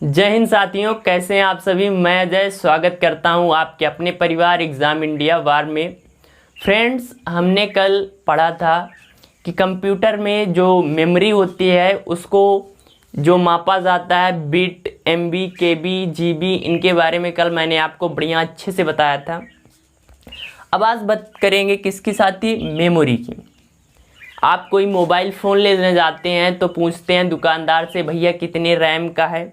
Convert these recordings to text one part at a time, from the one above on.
जय हिंद साथियों, कैसे हैं आप सभी। मैं अजय स्वागत करता हूं आपके अपने परिवार एग्ज़ाम इंडिया वार में। फ्रेंड्स, हमने कल पढ़ा था कि कंप्यूटर में जो मेमोरी होती है उसको जो मापा जाता है बिट, एमबी, केबी, जीबी, इनके बारे में कल मैंने आपको बढ़िया अच्छे से बताया था। अब आज बात करेंगे किसकी साथी, मेमोरी की। आप कोई मोबाइल फ़ोन लेने जाते हैं तो पूछते हैं दुकानदार से, भैया कितने रैम का है,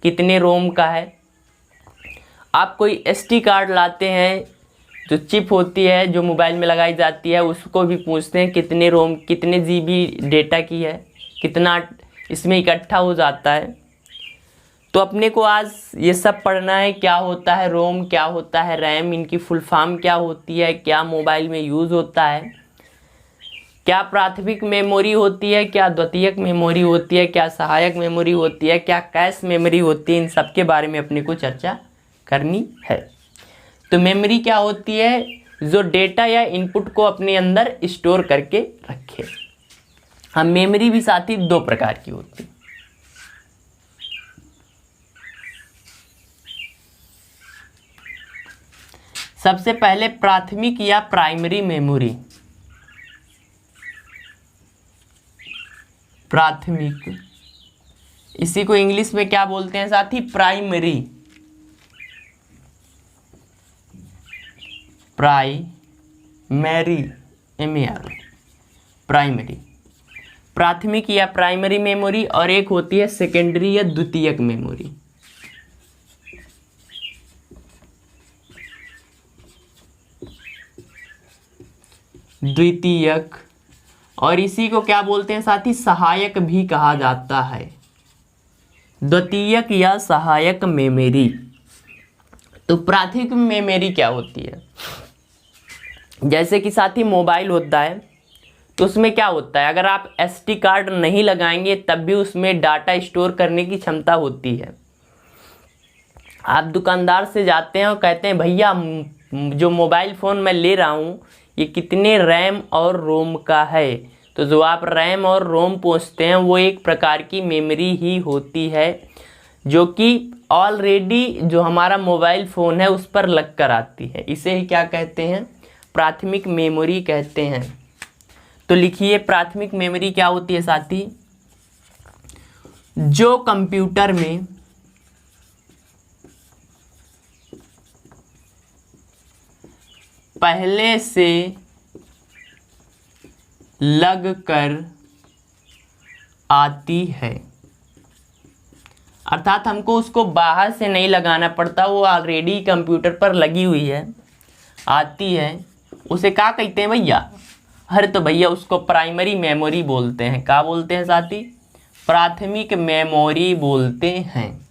कितने रोम का है। आप कोई एसडी कार्ड लाते हैं, जो चिप होती है जो मोबाइल में लगाई जाती है, उसको भी पूछते हैं कितने रोम, कितने जीबी डेटा की है, कितना इसमें इकट्ठा हो जाता है। तो अपने को आज ये सब पढ़ना है, क्या होता है रोम, क्या होता है रैम, इनकी फुल फॉर्म क्या होती है, क्या मोबाइल में यूज़ होता है, क्या प्राथमिक मेमोरी होती है, क्या द्वितीयक मेमोरी होती है, क्या सहायक मेमोरी होती है, क्या कैश मेमोरी होती है। इन सब के बारे में अपने को चर्चा करनी है। तो मेमोरी क्या होती है, जो डेटा या इनपुट को अपने अंदर स्टोर करके रखे। हम मेमोरी भी साथी दो प्रकार की होती है। सबसे पहले प्राथमिक या प्राइमरी मेमोरी। प्राथमिक, इसी को इंग्लिश में क्या बोलते हैं साथी, प्राइमरी। प्राइमरी, प्राइमरी, प्राथमिक या प्राइमरी मेमोरी। और एक होती है सेकेंडरी या द्वितीयक मेमोरी। द्वितीयक, और इसी को क्या बोलते हैं साथी, सहायक भी कहा जाता है। द्वितीयक या सहायक मेमोरी। तो प्राथमिक मेमोरी क्या होती है, जैसे कि साथी मोबाइल होता है तो उसमें क्या होता है, अगर आप एसडी कार्ड नहीं लगाएंगे तब भी उसमें डाटा स्टोर करने की क्षमता होती है। आप दुकानदार से जाते हैं और कहते हैं भैया जो मोबाइल फ़ोन मैं ले रहा हूँ ये कितने रैम और रोम का है। तो जो आप रैम और रोम पूछते हैं वो एक प्रकार की मेमोरी ही होती है, जो कि ऑलरेडी जो हमारा मोबाइल फ़ोन है उस पर लग कर आती है। इसे ही क्या कहते हैं, प्राथमिक मेमोरी कहते हैं। तो लिखिए प्राथमिक मेमोरी क्या होती है साथी, जो कंप्यूटर में पहले से लग कर आती है, अर्थात हमको उसको बाहर से नहीं लगाना पड़ता, वो ऑलरेडी कंप्यूटर पर लगी हुई है, आती है। उसे क्या कहते हैं भैया, अरे तो भैया उसको प्राइमरी मेमोरी बोलते हैं। क्या बोलते हैं साथी, प्राथमिक मेमोरी बोलते हैं।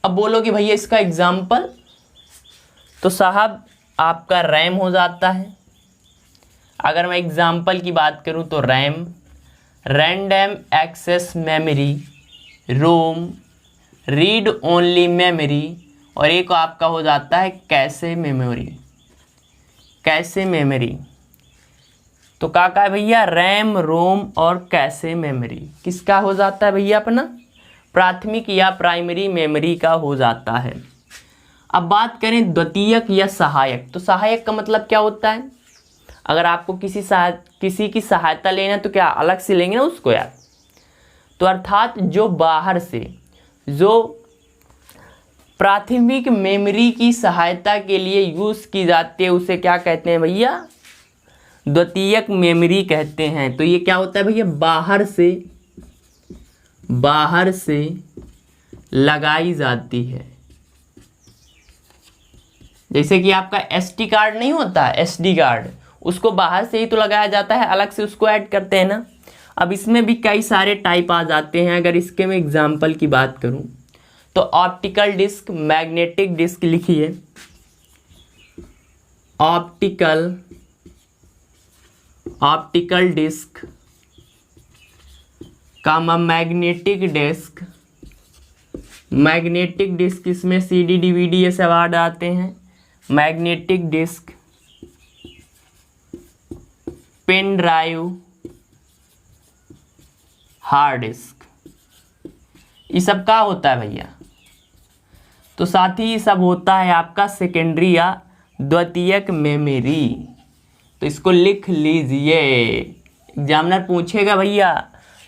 अब बोलोगे भैया इसका एग्जाम्पल, तो साहब आपका रैम हो जाता है। अगर मैं एग्जाम्पल की बात करूं तो रैम, रैंडम एक्सेस मेमोरी, रोम, रीड ओनली मेमोरी, और एक आपका हो जाता है कैशे मेमोरी। कैशे मेमोरी तो क्या है भैया, रैम, रोम और कैशे मेमोरी किसका हो जाता है भैया, अपना प्राथमिक या प्राइमरी मेमोरी का हो जाता है। अब बात करें द्वितीयक या सहायक। तो सहायक का मतलब क्या होता है, अगर आपको किसी की सहायता लेना तो क्या अलग से लेंगे ना उसको यार। तो अर्थात जो बाहर से, जो प्राथमिक मेमोरी की सहायता के लिए यूज़ की जाती है उसे क्या कहते हैं भैया, द्वितीयक मेमोरी कहते हैं। तो ये क्या होता है भैया, बाहर से लगाई जाती है। जैसे कि आपका एसडी कार्ड नहीं होता, एसडी कार्ड, उसको बाहर से ही तो लगाया जाता है, अलग से उसको ऐड करते हैं ना। अब इसमें भी कई सारे टाइप आ जाते हैं। अगर इसके मैं एग्जांपल की बात करूं तो ऑप्टिकल डिस्क, मैग्नेटिक डिस्क, लिखिए ऑप्टिकल डिस्क का मैग्नेटिक डिस्क। मैग्नेटिक डिस्क, इसमें सीडी, डीवीडी ये सब आ जाते हैं। Magnetic disk, pen drive, hard disk, ये सब का होता है भैया? तो साथी ये सब होता है आपका सेकेंडरी या द्वितीयक मेमोरी। तो इसको लिख लीजिए, एग्जामिनर पूछेगा भैया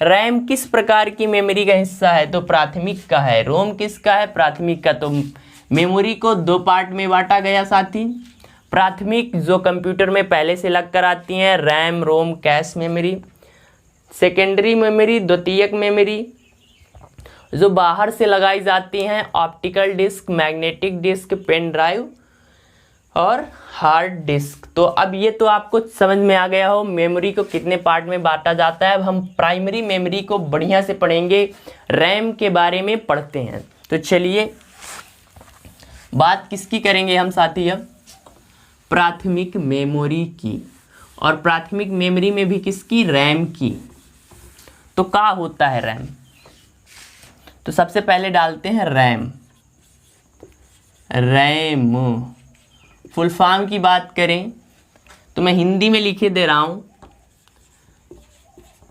रैम किस प्रकार की मेमोरी का हिस्सा है, तो प्राथमिक का है। रोम किसका है? प्राथमिक का। तो मेमोरी को दो पार्ट में बांटा गया साथी। प्राथमिक जो कंप्यूटर में पहले से लग कर आती हैं, RAM, ROM, cache memory. Secondary memory, द्वितीयक मेमोरी जो बाहर से लगाई जाती हैं, optical disk, magnetic disk, pen drive और हार्ड डिस्क। तो अब ये तो आपको समझ में आ गया हो मेमोरी को कितने पार्ट में बांटा जाता है। अब हम प्राइमरी मेमोरी को बढ़िया से पढ़ेंगे, रैम के बारे में पढ़ते हैं। तो चलिए बात किसकी करेंगे हम साथी? अब प्राथमिक मेमोरी की, और प्राथमिक मेमोरी में भी किसकी? रैम की। तो क्या होता है रैम? तो सबसे पहले डालते हैं रैम। रैम फुल फॉर्म की बात करें तो मैं हिंदी में लिखे दे रहा हूं,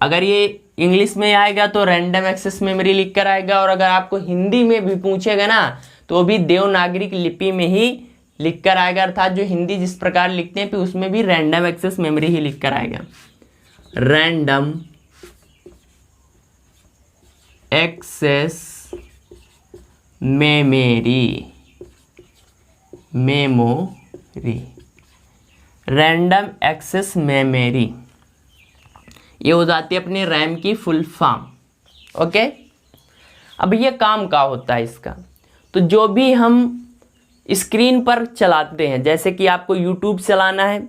अगर ये इंग्लिश में आएगा तो रैंडम एक्सेस मेमोरी लिख कर आएगा, और अगर आपको हिंदी में भी पूछेगा ना तो वो भी देवनागरी लिपि में ही लिख कर आएगा, अर्थात जो हिंदी जिस प्रकार लिखते हैं फिर उसमें भी रैंडम एक्सेस मेमोरी ही लिख कर आएगा। Random access memory, random access memory, ये हो जाती है अपने रैम की फुल फॉर्म। ओके, अब ये काम क्या होता है इसका? तो जो भी हम स्क्रीन पर चलाते हैं, जैसे कि आपको यूट्यूब चलाना है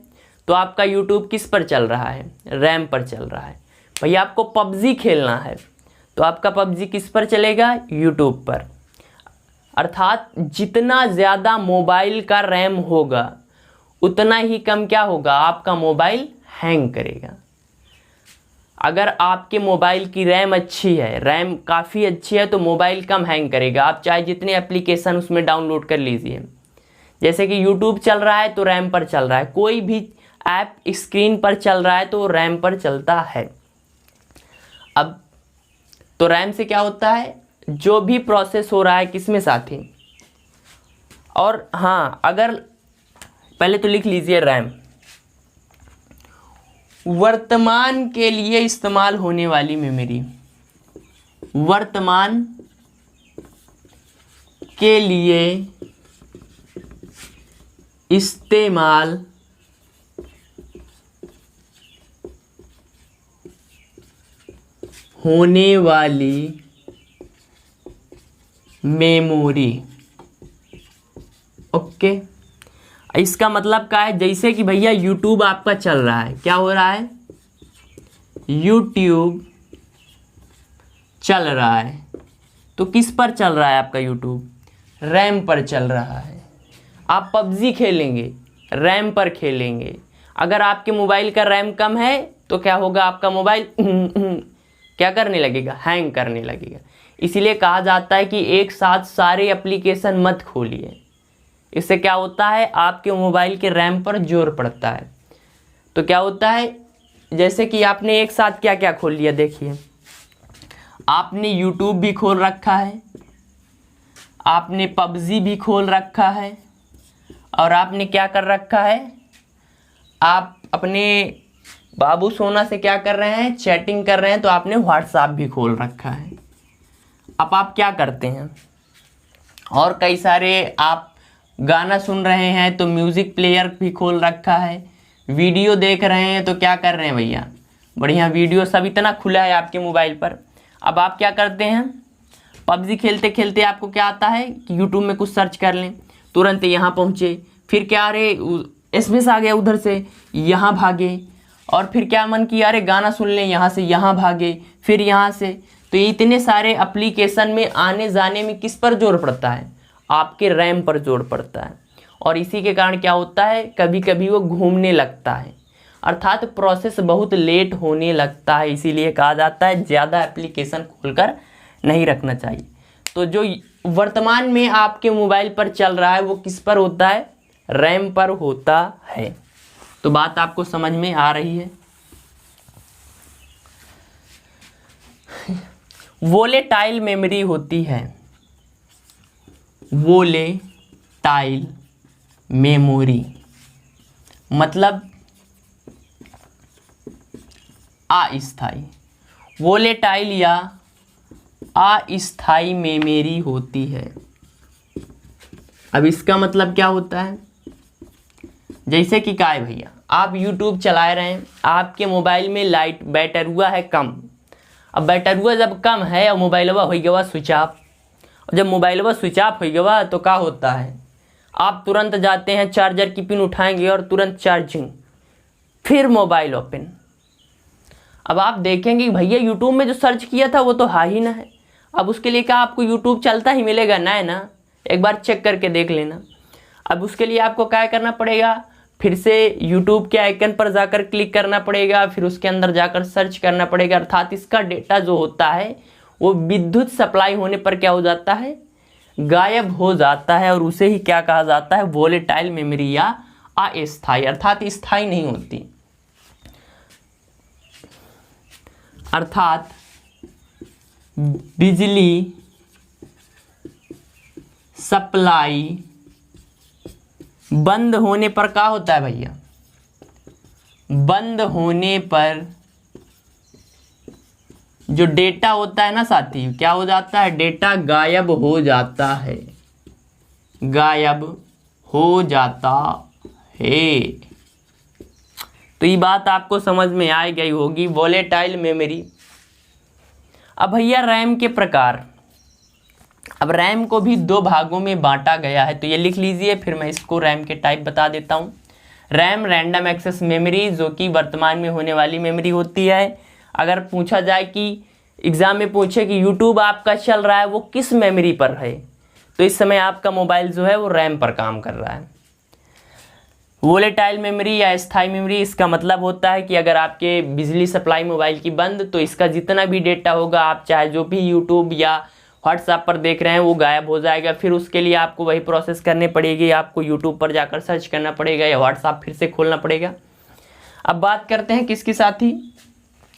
तो आपका यूट्यूब किस पर चल रहा है? रैम पर चल रहा है। भैया आपको पबजी खेलना है तो आपका पबजी किस पर चलेगा? यूट्यूब पर। अर्थात जितना ज़्यादा मोबाइल का रैम होगा उतना ही कम क्या होगा? आपका मोबाइल हैंग करेगा। अगर आपके मोबाइल की रैम अच्छी है, रैम काफ़ी अच्छी है, तो मोबाइल कम हैंग करेगा। आप चाहे जितने एप्लीकेशन उसमें डाउनलोड कर लीजिए, जैसे कि यूट्यूब चल रहा है तो रैम पर चल रहा है, कोई भी ऐप स्क्रीन पर चल रहा है तो रैम पर चलता है। अब तो रैम से क्या होता है? जो भी प्रोसेस हो रहा है किसमें साथी? और हाँ, अगर पहले तो लिख लीजिए रैम वर्तमान के लिए इस्तेमाल होने वाली मेमोरी, वर्तमान के लिए इस्तेमाल होने वाली मेमोरी। ओके, इसका मतलब क्या है? जैसे कि भैया यूट्यूब आपका चल रहा है, क्या हो रहा है? यूट्यूब चल रहा है, तो किस पर चल रहा है आपका यूट्यूब? रैम पर चल रहा है। आप पबजी खेलेंगे, रैम पर खेलेंगे। अगर आपके मोबाइल का रैम कम है तो क्या होगा? आपका मोबाइल क्या करने लगेगा? हैंग करने लगेगा। इसीलिए कहा जाता है कि एक साथ सारे एप्लीकेशन मत खोलिए, इससे क्या होता है? आपके मोबाइल के रैम पर जोर पड़ता है। तो क्या होता है? जैसे कि आपने एक साथ क्या क्या खोल लिया, देखिए आपने यूट्यूब भी खोल रखा है, आपने पबजी भी खोल रखा है, और आपने क्या कर रखा है? आप अपने बाबू सोना से क्या कर रहे हैं? चैटिंग कर रहे हैं, तो आपने व्हाट्सएप भी खोल रखा है। अब आप क्या करते हैं? और कई सारे आप गाना सुन रहे हैं तो म्यूज़िक प्लेयर भी खोल रखा है, वीडियो देख रहे हैं तो क्या कर रहे हैं भैया? बढ़िया वीडियो सब इतना खुला है आपके मोबाइल पर। अब आप क्या करते हैं? पबजी खेलते खेलते आपको क्या आता है कि यूट्यूब में कुछ सर्च कर लें, तुरंत यहाँ पहुँचे, फिर क्या अरे एसएमएस आ गया उधर से, यहाँ भागे, और फिर क्या मन किया अरे गाना सुन लें, यहाँ से यहाँ भागे, फिर यहाँ से। तो ये इतने सारे एप्लीकेशन में आने जाने में किस पर जोर पड़ता है? आपके रैम पर जोर पड़ता है, और इसी के कारण क्या होता है? कभी कभी वो घूमने लगता है, अर्थात प्रोसेस बहुत लेट होने लगता है। इसीलिए कहा जाता है ज़्यादा एप्लीकेशन खोलकर नहीं रखना चाहिए। तो जो वर्तमान में आपके मोबाइल पर चल रहा है वो किस पर होता है? रैम पर होता है। तो बात आपको समझ में आ रही है? वोलेटाइल मेमोरी होती है, वोलेटाइल मेमोरी मतलब अस्थाई, वोलेटाइल या अस्थाई मेमोरी होती है। अब इसका मतलब क्या होता है, जैसे कि क्या है भैया, आप YouTube चला रहे हैं, आपके मोबाइल में लाइट बैटरुआ है कम। अब बैटरुआ जब कम है और मोबाइलवा हो गया स्विच ऑफ, और जब मोबाइलवा स्विच ऑफ हो गया तो क्या होता है, आप तुरंत जाते हैं चार्जर की पिन उठाएंगे और तुरंत चार्जिंग, फिर मोबाइल ओपन। अब आप देखेंगे कि भैया यूट्यूब में जो सर्च किया था वो तो हा ही ना है। अब उसके लिए क्या आपको यूट्यूब चलता ही मिलेगा ना, एक बार चेक करके देख लेना। अब उसके लिए आपको क्या करना पड़ेगा, फिर से यूट्यूब के आइकन पर जाकर क्लिक करना पड़ेगा, फिर उसके अंदर जाकर सर्च करना पड़ेगा। अर्थात इसका डेटा जो होता है वो विद्युत सप्लाई होने पर क्या हो जाता है, गायब हो जाता है, और उसे ही क्या कहा जाता है, वोलेटाइल मेमोरी या अस्थाई, अर्थात स्थायी नहीं होती। अर्थात बिजली सप्लाई बंद होने पर क्या होता है भैया, बंद होने पर जो डेटा होता है ना साथी, क्या हो जाता है, डेटा गायब हो जाता है, गायब हो जाता है। तो ये बात आपको समझ में आ गई होगी, वोलेटाइल मेमोरी। अब भैया रैम के प्रकार, अब रैम को भी दो भागों में बांटा गया है, तो ये लिख लीजिए, फिर मैं इसको रैम के टाइप बता देता हूँ। रैम रैंडम एक्सेस मेमोरी, जो कि वर्तमान में होने वाली मेमोरी होती है। अगर पूछा जाए कि एग्जाम में पूछे कि यूट्यूब आपका चल रहा है वो किस मेमोरी पर है, तो इस समय आपका मोबाइल जो है वो रैम पर काम कर रहा है। वोलेटाइल मेमोरी या स्थायी मेमोरी, इसका मतलब होता है कि अगर आपके बिजली सप्लाई मोबाइल की बंद, तो इसका जितना भी डेटा होगा, आप चाहे जो भी यूट्यूब या व्हाट्सएप पर देख रहे हैं वो गायब हो जाएगा। फिर उसके लिए आपको वही प्रोसेस करनी पड़ेगी, आपको यूट्यूब पर जाकर सर्च करना पड़ेगा या व्हाट्सएप फिर से खोलना पड़ेगा। अब बात करते हैं किसकी साथी,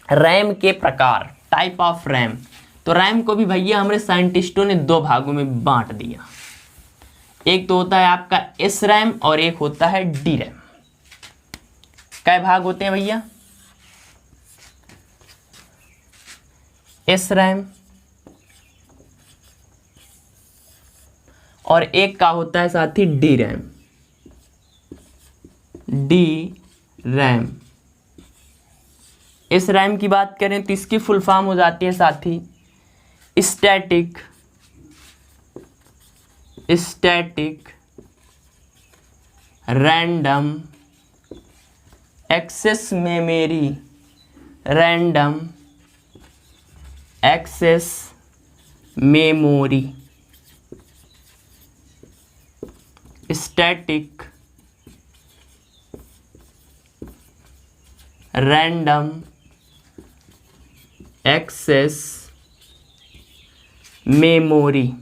रैम के प्रकार, टाइप ऑफ रैम। तो रैम को भी भैया हमारे साइंटिस्टों ने दो भागों में बांट दिया। एक तो होता है आपका एस रैम और एक होता है डी रैम। कै भाग होते हैं भैया, एस रैम और एक का होता है साथी डी रैम। डी रैम, इस रैम की बात करें तो इसकी फुल फॉर्म हो जाती है साथी static random access memory, random access memory, static random access memory.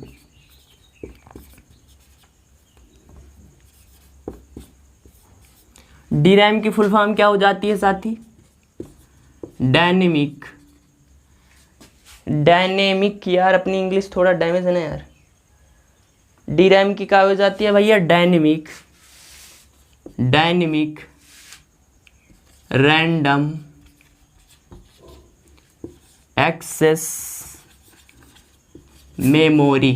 D RAM की फुल फॉर्म क्या हो जाती है साथी, डायनेमिक, डायनेमिक, यार अपनी इंग्लिश थोड़ा डैमेज है ना यार। डी रैम की क्या हो जाती है भैया, dynamic, dynamic random access memory.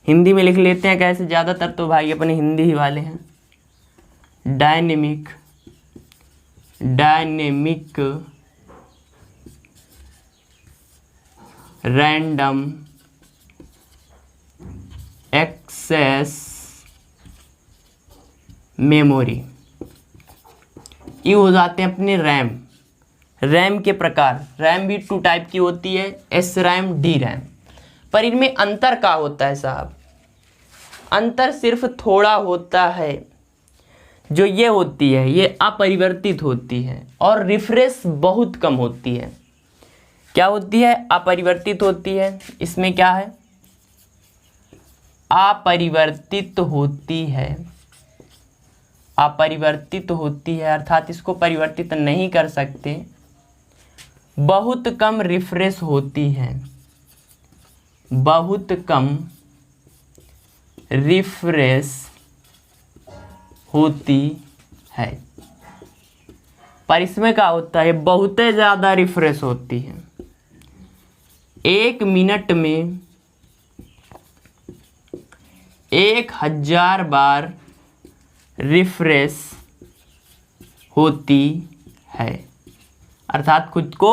Hindi में लिख लेते हैं कैसे, ज़्यादातर तो भाई अपने हिंदी ही वाले हैं। डायनेमिक रैंडम एक्सेस मेमोरी, ये हो जाते हैं अपने रैम। रैम के प्रकार, रैम भी टू टाइप की होती है, एस रैम, डी रैम। पर इनमें अंतर क्या होता है साहब, अंतर सिर्फ थोड़ा होता है। जो ये होती है ये अपरिवर्तित होती है और रिफ्रेश बहुत कम होती है। क्या होती है, अपरिवर्तित होती है। इसमें क्या है, अपरिवर्तित होती है, अपरिवर्तित होती है, अर्थात इसको परिवर्तित नहीं कर सकते। बहुत कम रिफ्रेश होती हैं, बहुत कम रिफ्रेश होती है। पर इसमें क्या होता है, बहुत ज़्यादा रिफ्रेश होती है। 1 मिनट में 1000 बार रिफ्रेश होती है। अर्थात खुद को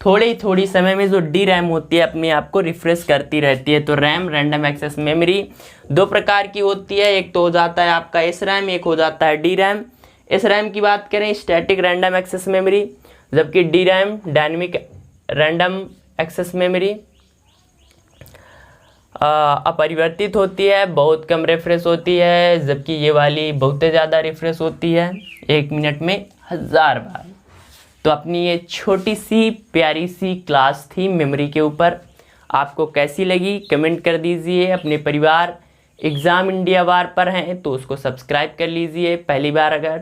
थोड़ी समय में जो डी रैम होती है अपने आप को रिफ्रेश करती रहती है। तो रैम, रैंडम एक्सेस मेमोरी, 2 प्रकार की होती है। एक तो हो जाता है आपका एस रैम, एक हो जाता है डी रैम। एस रैम की बात करें, स्टैटिक रैंडम एक्सेस मेमोरी, जबकि D RAM dynamic random access memory अपरिवर्तित होती है, बहुत कम रिफ्रेश होती है, जबकि ये वाली बहुत ज़्यादा रिफ्रेश होती है, 1 मिनट में 1000 बार। तो अपनी ये छोटी सी प्यारी सी क्लास थी मेमोरी के ऊपर, आपको कैसी लगी कमेंट कर दीजिए। अपने परिवार एग्ज़ाम इंडिया वार पर हैं तो उसको सब्सक्राइब कर लीजिए पहली बार अगर,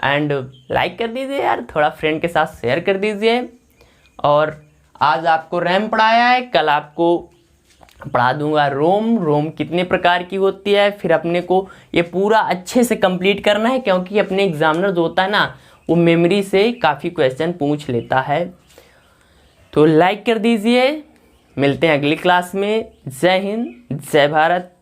एंड लाइक कर दीजिए यार, थोड़ा फ्रेंड के साथ शेयर कर दीजिए। और आज आपको रैम पढ़ाया है, कल आपको पढ़ा दूंगा रोम कितने प्रकार की होती है। फिर अपने को ये पूरा अच्छे से कंप्लीट करना है, क्योंकि अपने एग्जामिनर जो होता है ना वो मेमोरी से काफ़ी क्वेश्चन पूछ लेता है। तो लाइक कर दीजिए, मिलते हैं अगली क्लास में। जय हिंद, जय भारत।